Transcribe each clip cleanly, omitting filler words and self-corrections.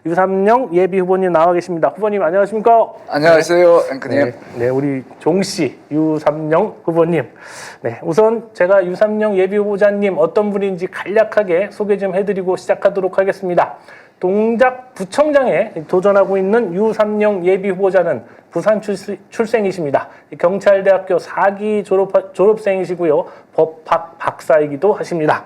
유삼영 예비 후보님 나와 계십니다. 후보님 안녕하십니까? 안녕하세요, 앵커님. 네, 우리 종씨 유삼영 후보님. 네, 우선 제가 유삼영 예비 후보자님 어떤 분인지 간략하게 소개 좀 해드리고 시작하도록 하겠습니다. 동작 부청장에 도전하고 있는 유삼영 예비 후보자는 부산 출생이십니다. 경찰대학교 4기 졸업생이시고요. 법학 박사이기도 하십니다.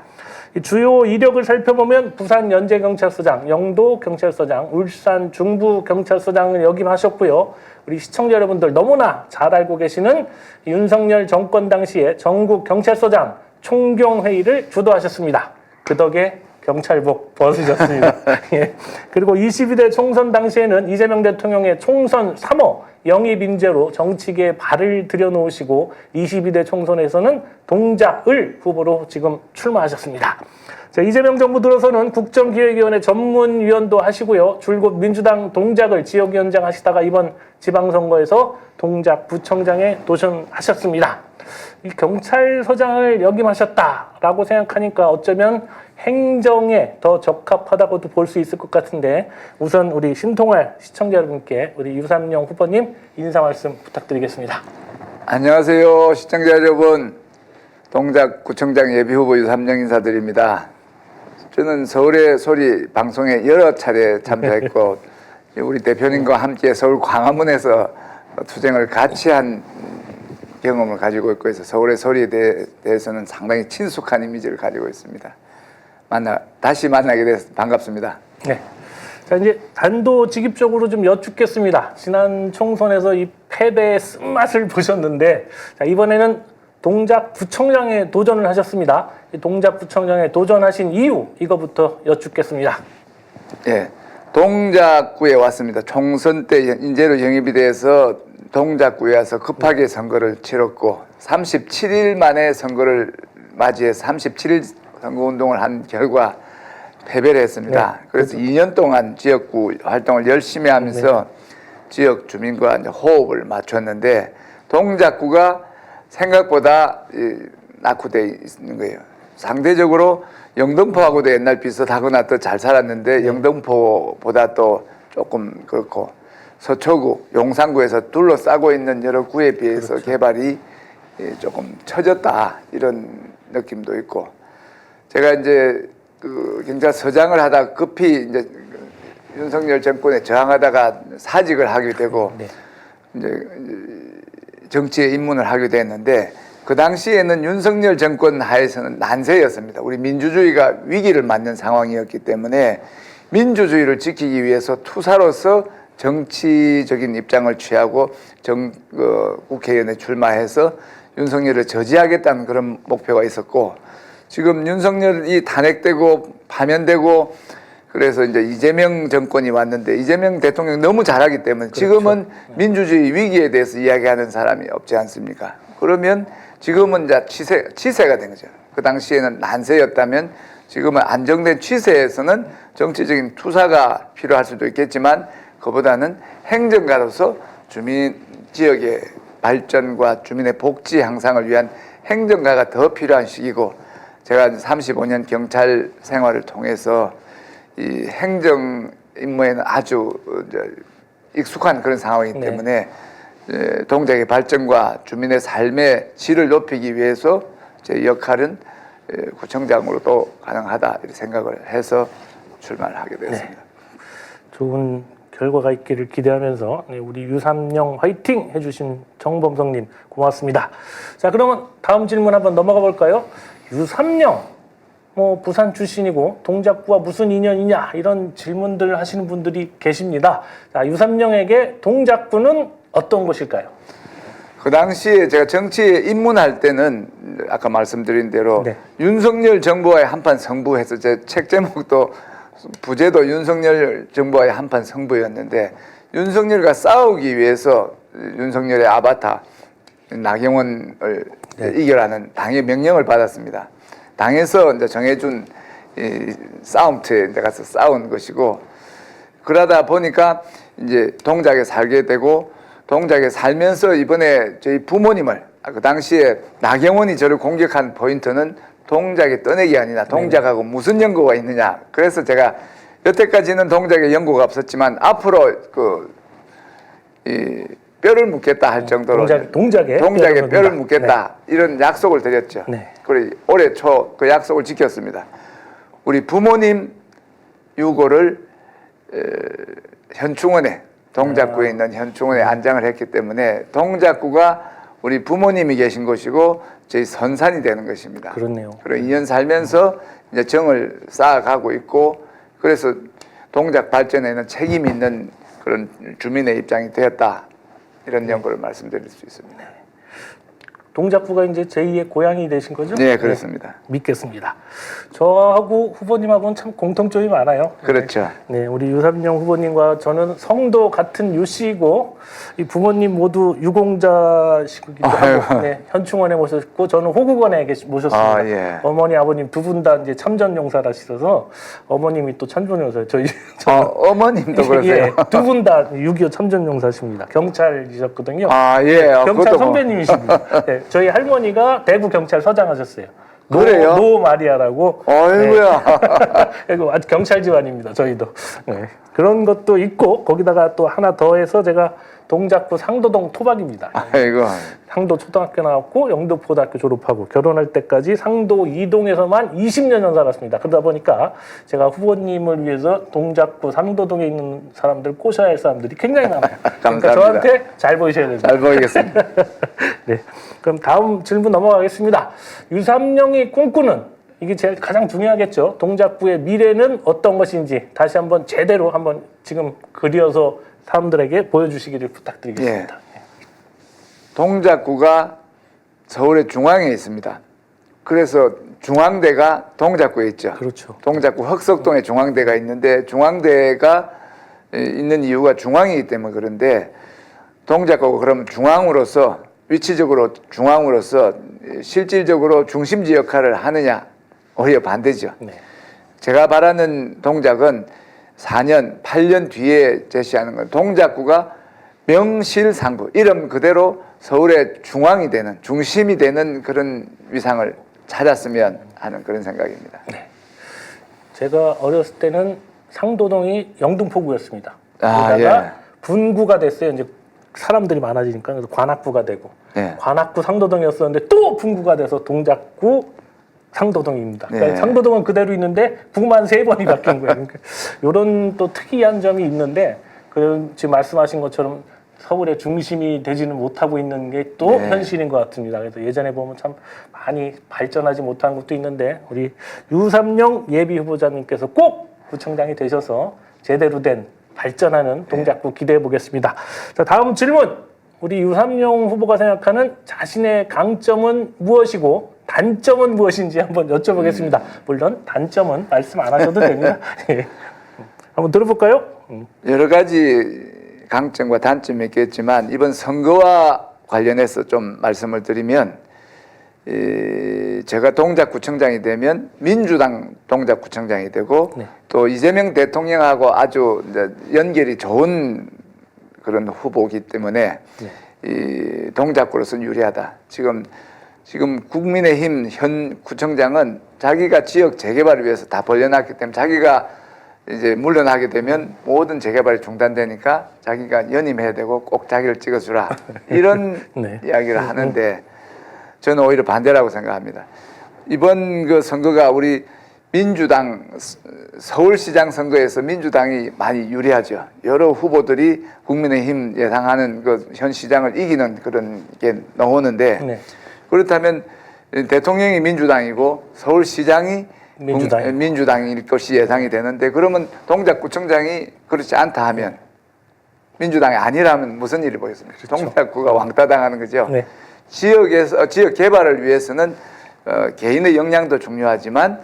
주요 이력을 살펴보면 부산 연제경찰서장, 영도경찰서장, 울산 중부경찰서장을 역임하셨고요. 우리 시청자 여러분들 너무나 잘 알고 계시는 윤석열 정권 당시에 전국경찰서장 총경회의를 주도하셨습니다. 그 덕에 경찰복 벗으셨습니다. 예. 그리고 22대 총선 당시에는 이재명 대통령의 총선 3호 영입 인재로 정치계에 발을 들여놓으시고 22대 총선에서는 동작을 후보로 지금 출마하셨습니다. 자, 이재명 정부 들어서는 국정기획위원회 전문위원도 하시고요. 줄곧 민주당 동작을 지역위원장 하시다가 이번 지방선거에서 동작부청장에 도전하셨습니다. 이 경찰서장을 역임하셨다라고 생각하니까 어쩌면 행정에 더 적합하다고도 볼 수 있을 것 같은데 우선 우리 신통할 시청자 여러분께 우리 유삼영 후보님 인사 말씀 부탁드리겠습니다. 안녕하세요, 시청자 여러분. 동작구청장 예비후보 유삼영 인사드립니다. 저는 서울의 소리 방송에 여러 차례 참여했고 우리 대표님과 함께 서울 광화문에서 투쟁을 같이 한 경험을 가지고 있고 해서 서울의 소리에 대해서는 상당히 친숙한 이미지를 가지고 있습니다. 다시 만나게 돼서 반갑습니다. 네. 자, 이제 단도직입적으로 좀 여쭙겠습니다. 지난 총선에서 이 패배의 쓴맛을 보셨는데, 자, 이번에는 동작부청장에 도전을 하셨습니다. 이 동작부청장에 도전하신 이유, 이거부터 여쭙겠습니다. 예. 동작구에 왔습니다. 총선 때 인재로 영입이 돼서 동작구에 와서 급하게 선거를 치렀고 37일 만에 선거를 맞이해서 37일 선거운동을 한 결과 패배를 했습니다. 네. 그래서 2년 동안 지역구 활동을 열심히 하면서 지역 주민과 이제 호흡을 맞췄는데 동작구가 생각보다 낙후되어 있는 거예요. 상대적으로 영등포하고도 옛날 비슷하거나 더 잘 살았는데 영등포보다 또 조금 그렇고 서초구, 용산구에서 둘러싸고 있는 여러 구에 비해서 개발이 조금 처졌다 이런 느낌도 있고 제가 이제 그 경찰서장을 하다 급히 이제 윤석열 정권에 저항하다가 사직을 하게 되고 이제 정치에 입문을 하게 됐는데 그 당시에는 윤석열 정권 하에서는 난세였습니다. 우리 민주주의가 위기를 맞는 상황이었기 때문에 민주주의를 지키기 위해서 투사로서 정치적인 입장을 취하고 국회의원에 출마해서 윤석열을 저지하겠다는 그런 목표가 있었고 지금 윤석열이 탄핵되고 파면되고 그래서 이제 이재명 정권이 왔는데 이재명 대통령이 너무 잘하기 때문에 지금은 민주주의 위기에 대해서 이야기하는 사람이 없지 않습니까? 그러면 지금은 이제 치세가 된 거죠. 그 당시에는 난세였다면 지금은 안정된 치세에서는 정치적인 투사가 필요할 수도 있겠지만 그보다는 행정가로서 주민 지역의 발전과 주민의 복지 향상을 위한 행정가가 더 필요한 시기고 제가 35년 경찰 생활을 통해서 이 행정 임무에는 아주 익숙한 그런 상황이기 때문에 동작의 발전과 주민의 삶의 질을 높이기 위해서 제 역할은 구청장으로도 가능하다 이렇게 생각을 해서 출마를 하게 되었습니다. 네. 좋은 결과가 있기를 기대하면서 우리 유삼영 화이팅 해주신 정범성님 고맙습니다. 자, 그러면 다음 질문 한번 넘어가 볼까요? 유삼영 부산 출신이고 동작구와 무슨 인연이냐 이런 질문들 하시는 분들이 계십니다. 자, 유삼영에게 동작구는 어떤 곳일까요? 그 당시에 제가 정치에 입문할 때는 아까 말씀드린 대로 윤석열 정부와의 한판 승부해서 제 책 제목도 부제도 윤석열 정부와의 한판 승부였는데 윤석열과 싸우기 위해서 윤석열의 아바타 나경원을 이겨라는 당의 명령을 받았습니다. 당에서 이제 정해준 싸움터에 가서 싸운 것이고 그러다 보니까 이제 동작에 살게 되고 동작에 살면서 이번에 저희 부모님을 그 당시에 나경원이 저를 공격한 포인트는 동작의 떠내기 아니라 동작하고 무슨 연고가 있느냐. 그래서 제가 여태까지는 동작에 연고가 없었지만 앞으로 이 뼈를 묻겠다 할 정도로 동작에 뼈를 묻겠다 이런 약속을 드렸죠. 네. 그리고 올해 초 그 약속을 지켰습니다. 우리 부모님 유고를 현충원에 동작구에 있는 현충원에 안장을 했기 때문에 동작구가 우리 부모님이 계신 곳이고 저희 선산이 되는 것입니다. 그렇네요. 그리고 2년 살면서 이제 정을 쌓아가고 있고 그래서 동작 발전에는 책임이 있는 그런 주민의 입장이 되었다. 이런 연구를 말씀드릴 수 있습니다. 동작구가 이제 제2의 고향이 되신 거죠? 네, 그렇습니다. 믿겠습니다. 저하고 후보님하고는 참 공통점이 많아요. 그렇죠. 네, 우리 유삼영 후보님과 저는 성도 같은 유씨이고 이 부모님 모두 유공자시기도 하고 네, 현충원에 모셨고 저는 호국원에 모셨습니다. 아, 예. 어머니 아버님 두 분 다 이제 참전용사라셔서 어머님이 또 참전용사 저희 어머님도 그러세요? 예, 두 분 다 6.25 참전용사십니다. 경찰이셨거든요. 아, 예. 경찰 그것도 선배님이십니다. 네, 저희 할머니가 대구 경찰서장 하셨어요. 그래요? 노 마리아라고. 어이구야. 그리고 아주 경찰 집안입니다. 저희도. 네. 그런 것도 있고 거기다가 또 하나 더해서 제가 동작구 상도동 토박입니다. 아이고. 상도 초등학교 나왔고 영도포대학교 졸업하고 결혼할 때까지 상도 이동에서만 20년 살았습니다. 그러다 보니까 제가 후보님을 위해서 동작구 상도동에 있는 사람들 꼬셔야 할 사람들이 굉장히 많아요. 그러니까 저한테 잘 보이셔야 됩니다. 잘 보이겠습니다. 네. 그럼 다음 질문 넘어가겠습니다. 유삼영이 꿈꾸는 이게 제일 가장 중요하겠죠. 동작구의 미래는 어떤 것인지 다시 한번 제대로 한번 지금 그려서 사람들에게 보여주시기를 부탁드리겠습니다. 예. 동작구가 서울의 중앙에 있습니다. 그래서 중앙대가 동작구에 있죠. 그렇죠. 동작구 흑석동에 중앙대가 있는데 중앙대가 있는 이유가 중앙이기 때문에 그런데 동작구가 그럼 중앙으로서 위치적으로 중앙으로서 실질적으로 중심지 역할을 하느냐 오히려 반대죠. 네. 제가 바라는 동작은 4년, 8년 뒤에 제시하는 건 동작구가 명실상부 이름 그대로 서울의 중앙이 되는 중심이 되는 그런 위상을 찾았으면 하는 그런 생각입니다. 네. 제가 어렸을 때는 상도동이 영등포구였습니다. 아, 그러다가 예. 분구가 됐어요. 이제 사람들이 많아지니까 그래서 관악구가 되고 네. 관악구 상도동이었었는데 또 분구가 돼서 동작구 상도동입니다. 그러니까 네. 상도동은 그대로 있는데 구만 3번이 바뀐 거예요. 그러니까 이런 또 특이한 점이 있는데 지금 말씀하신 것처럼 서울의 중심이 되지는 못하고 있는 게 또 네. 현실인 것 같습니다. 그래서 예전에 보면 참 많이 발전하지 못한 것도 있는데 우리 유삼영 예비 후보자님께서 꼭 구청장이 되셔서 제대로 된 발전하는 동작구 기대해 보겠습니다. 자, 다음 질문. 우리 유삼영 후보가 생각하는 자신의 강점은 무엇이고 단점은 무엇인지 한번 여쭤보겠습니다. 물론 단점은 말씀 안 하셔도 됩니다. 예. 한번 들어볼까요? 여러 가지 강점과 단점이 있겠지만 이번 선거와 관련해서 좀 말씀을 드리면 제가 동작구청장이 되면 민주당 동작구청장이 되고 네. 또 이재명 대통령하고 아주 이제 연결이 좋은 그런 후보이기 때문에 네. 이 동작구로서는 유리하다. 지금 국민의힘 현 구청장은 자기가 지역 재개발을 위해서 다 벌려놨기 때문에 자기가 이제 물러나게 되면 모든 재개발이 중단되니까 자기가 연임해야 되고 꼭 자기를 찍어주라 이런 네. 이야기를 하는데 저는 오히려 반대라고 생각합니다. 이번 그 선거가 우리 민주당 서울시장 선거에서 민주당이 많이 유리하죠. 여러 후보들이 국민의힘 예상하는 그 현 시장을 이기는 그런 게 나오는데 네. 그렇다면 대통령이 민주당이고 서울시장이 민주당일 것이 예상이 되는데 그러면 동작구청장이 그렇지 않다 하면 민주당이 아니라면 무슨 일이 보겠습니까? 그렇죠. 동작구가 왕따 당하는 거죠. 네. 지역 개발을 위해서는 개인의 역량도 중요하지만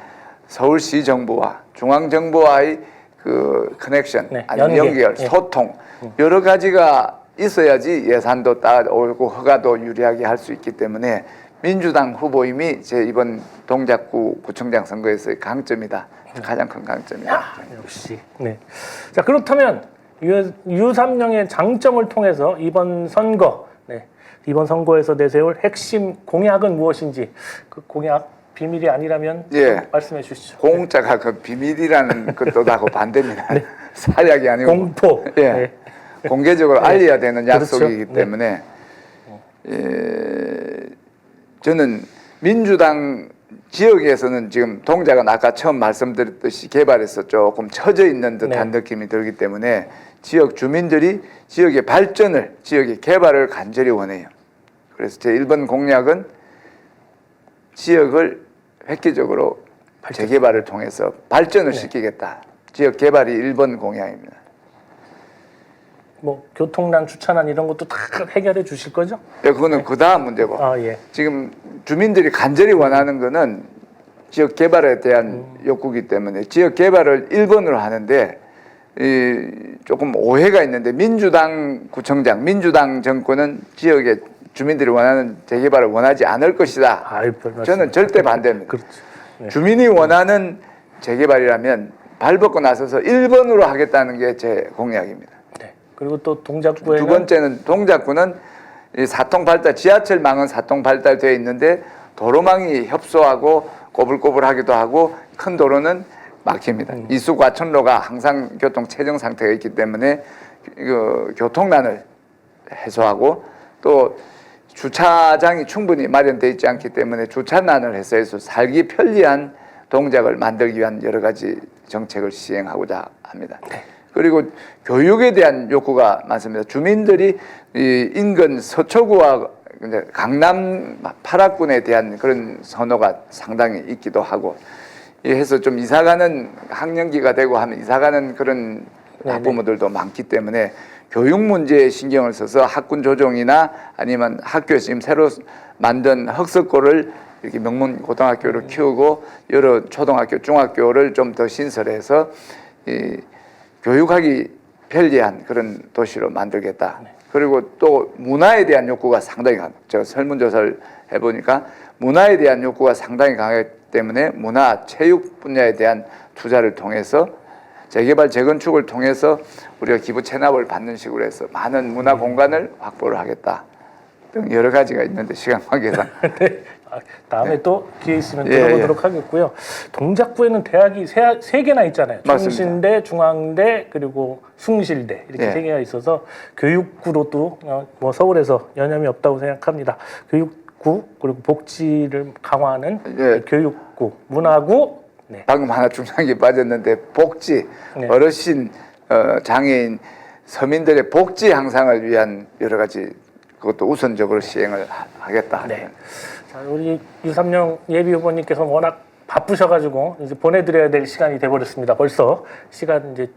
서울시 정부와 중앙 정부와의 그 커넥션, 네, 아니면 연결, 네. 소통 여러 가지가 있어야지 예산도 따오고 허가도 유리하게 할 수 있기 때문에 민주당 후보임이 제 이번 동작구 구청장 선거에서의 강점이다. 가장 큰 강점이다. 역시. 네. 자, 그렇다면 유삼영의 장점을 통해서 이번 선거, 네. 이번 선거에서 내세울 핵심 공약은 무엇인지 그 공약 비밀이 아니라면 예. 좀 말씀해 주시죠. 공짜가 그 비밀이라는 것도 하고 반대입니다. 사약이 아니고 공포. 예. 네. 공개적으로 알려야 되는 그렇죠. 약속이기 때문에 저는 민주당 지역에서는 지금 동작은 아까 처음 말씀드렸듯이 개발해서 조금 처져 있는 듯한 느낌이 들기 때문에 지역 주민들이 지역의 발전을, 지역의 개발을 간절히 원해요. 그래서 제 1번 공약은 지역을 획기적으로 재개발을 통해서 발전을 시키겠다. 지역 개발이 1번 공약입니다. 뭐 교통난, 주차난 이런 것도 다 해결해 주실 거죠? 예, 그거는 그 다음 문제고. 예. 지금 주민들이 간절히 원하는 거는 지역 개발에 대한 욕구이기 때문에 지역 개발을 1번으로 하는데 조금 오해가 있는데 민주당 구청장, 민주당 정권은 지역의 주민들이 원하는 재개발을 원하지 않을 것이다. 저는 절대 반대입니다. 그렇죠. 네. 주민이 원하는 재개발이라면 발벗고 나서서 1번으로 하겠다는 게 제 공약입니다. 네. 그리고 또 동작구에는 두 번째는 동작구는 이 사통발달, 지하철망은 사통발달되어 있는데 도로망이 협소하고 꼬불꼬불하기도 하고 큰 도로는 막힙니다. 이수 과천로가 항상 교통 체증 상태가 있기 때문에 그 교통난을 해소하고 또 주차장이 충분히 마련되어 있지 않기 때문에 주차난을 해소해서 살기 편리한 동작을 만들기 위한 여러 가지 정책을 시행하고자 합니다. 그리고 교육에 대한 욕구가 많습니다. 주민들이 이 인근 서초구와 강남 8학군에 대한 그런 선호가 상당히 있기도 하고 해서 좀 이사가는 학년기가 되고 하면 이사가는 그런 학부모들도 많기 때문에 교육 문제에 신경을 써서 학군 조정이나 아니면 학교에서 지금 새로 만든 흑석고를 이렇게 명문 고등학교를 키우고 여러 초등학교, 중학교를 좀 더 신설해서 이 교육하기 편리한 그런 도시로 만들겠다. 그리고 또 문화에 대한 욕구가 상당히 강해요. 제가 설문조사를 해보니까 문화에 대한 욕구가 상당히 강하기 때문에 문화, 체육 분야에 대한 투자를 통해서 재개발, 재건축을 통해서 우리가 기부 체납을 받는 식으로 해서 많은 문화 공간을 확보를 하겠다 등 여러 가지가 있는데 시간 관계상 네. 다음에 또 기회 있으면 들어보도록 하겠고요. 동작구에는 대학이 세 개나 있잖아요. 맞습니다. 충신대, 중앙대, 그리고 숭실대 이렇게 세 개가 있어서 교육구로도 뭐 서울에서 여념이 없다고 생각합니다. 교육구 그리고 복지를 강화하는 교육구, 문화구. 네. 방금 하나 중요한 게 빠졌는데 복지, 어르신, 장애인, 서민들의 복지 향상을 위한 여러 가지 그것도 우선적으로 시행을 하겠다. 네. 자, 우리 유삼영 예비후보님께서 워낙 바쁘셔가지고 이제 보내드려야 될 시간이 돼버렸습니다. 벌써 시간 이제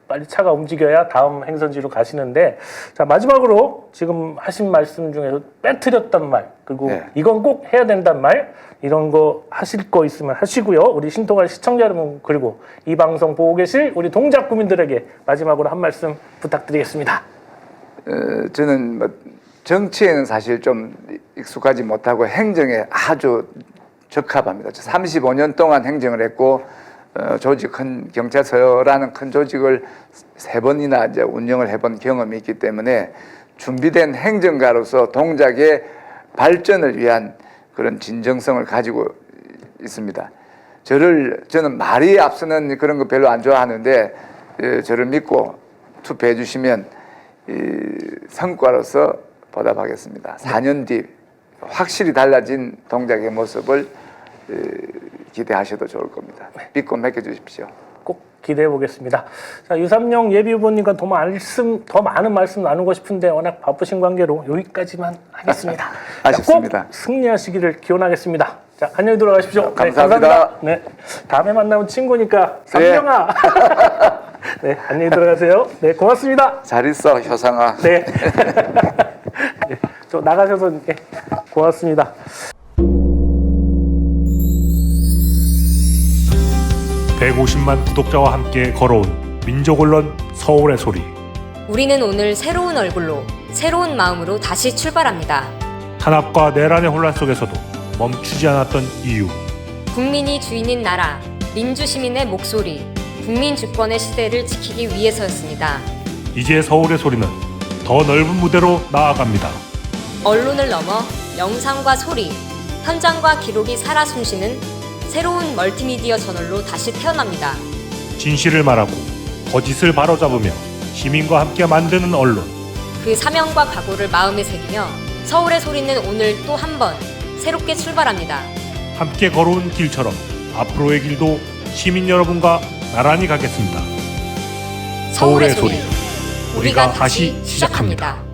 빨리 차가 움직여야 다음 행선지로 가시는데 자 마지막으로 지금 하신 말씀 중에서 빼뜨렸단 말 그리고 이건 꼭 해야 된단 말 이런 거 하실 거 있으면 하시고요. 우리 신통할 시청자 여러분 그리고 이 방송 보고 계실 우리 동작구민들에게 마지막으로 한 말씀 부탁드리겠습니다. 저는 뭐 정치에는 사실 좀 익숙하지 못하고 행정에 아주 적합합니다. 35년 동안 행정을 했고 조직 큰 경찰서라는 큰 조직을 3번이나 이제 운영을 해본 경험이 있기 때문에 준비된 행정가로서 동작의 발전을 위한 그런 진정성을 가지고 있습니다. 저는 말이 앞서는 그런 거 별로 안 좋아하는데 저를 믿고 투표해 주시면 성과로서 보답하겠습니다. 4년 뒤 확실히 달라진 동작의 모습을 기대하셔도 좋을 겁니다. 믿고 맡겨주십시오. 꼭 기대해 보겠습니다. 자, 유삼영 예비후보님과 더 많은 말씀 나누고 싶은데 워낙 바쁘신 관계로 여기까지만 하겠습니다. 아쉽습니다. 꼭 승리하시기를 기원하겠습니다. 자, 안녕히 돌아가십시오. 감사합니다. 네, 감사합니다. 네, 다음에 만나면 친구니까 삼영아. 네, 안녕히 들어가세요. 네, 고맙습니다. 잘 있어, 효상아. 네. 네, 저 나가셔서 고맙습니다. (150만) 구독자와 함께 걸어온 민족언론 서울의 소리. 우리는 오늘 새로운 얼굴로 새로운 마음으로 다시 출발합니다. 탄압과 내란의 혼란 속에서도 멈추지 않았던 이유. 국민이 주인인 나라, 민주시민의 목소리, 국민 주권의 시대를 지키기 위해서였습니다. 이제 서울의 소리는 더 넓은 무대로 나아갑니다. 언론을 넘어 영상과 소리, 현장과 기록이 살아 숨쉬는 새로운 멀티미디어 저널로 다시 태어납니다. 진실을 말하고 거짓을 바로잡으며 시민과 함께 만드는 언론. 그 사명과 각오를 마음에 새기며 서울의 소리는 오늘 또 한 번 새롭게 출발합니다. 함께 걸어온 길처럼 앞으로의 길도 시민 여러분과 나란히 가겠습니다. 서울의 소리, 우리가 다시 시작합니다.